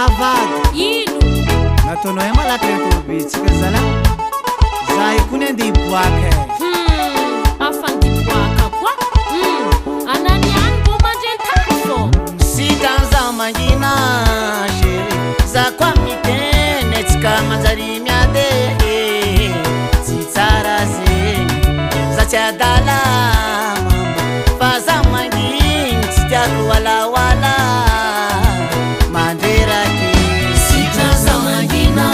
Avady ino nataonao hoe malaky retobetsika zala za ikony andeha iboaka afandiboaka koa anany any mbo mandrentany fô sitanza mangina chéri za koa miteny tsika manjary miade tsy tsara zegny za tsy adala fa za manginy tsy tiako walawala mandreraky sitanza mangina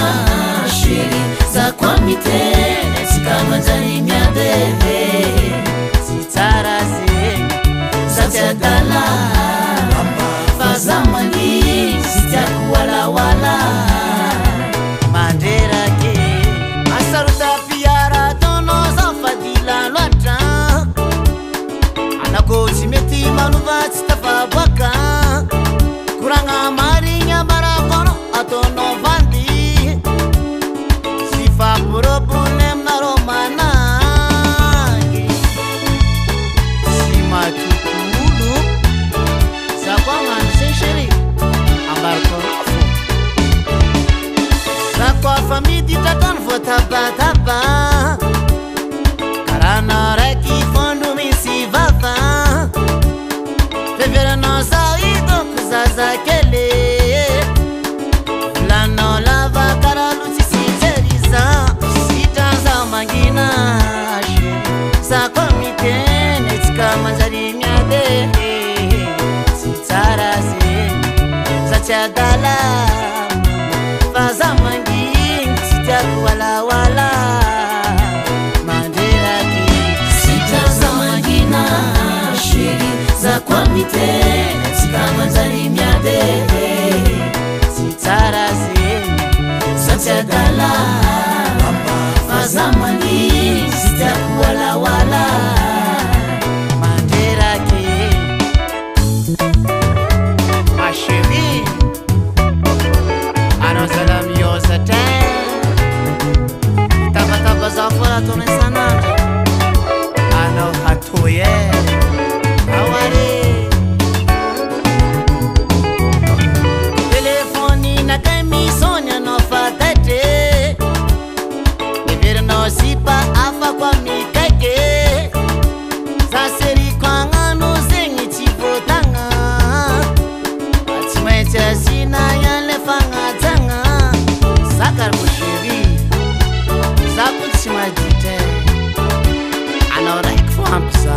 chéri za koa miteny tsika manjary miade tsy tsara zegny za tsy adala zamani sitiako walawala mandrerake asaruta piara tono zafadila loatra anako tsy mety manova tsy tafaboaka kuranga marigna barakono atono vandy sifa problem na romanangy si matukulu zakwanga chéri ambarkorafo zakwa famidi tatano voatabataba karana raiky fondo misy vava feveranao za idoko zazakele volanao lava karalo tsisy jeriza sitranza mangina zakwa miteny tsika manjary miade Chadala faza mangin sitiako walawala manderaki sitaza mangina chéri za kwa mitene tsika manjary miade sitara zegny za chadala faza mangin sitiako walawala manderaki ma chérie salamiosa tabataba zafora tona sanandra anao hatoye aware telefoni nakay misony anao fatatre neverinao zipa afako amikake za seriko agnano zegny tsy votagna tsy maintsy asina ianle fagnajagna zakarako chéri za ko tsy maditra anao raiky fo ampy za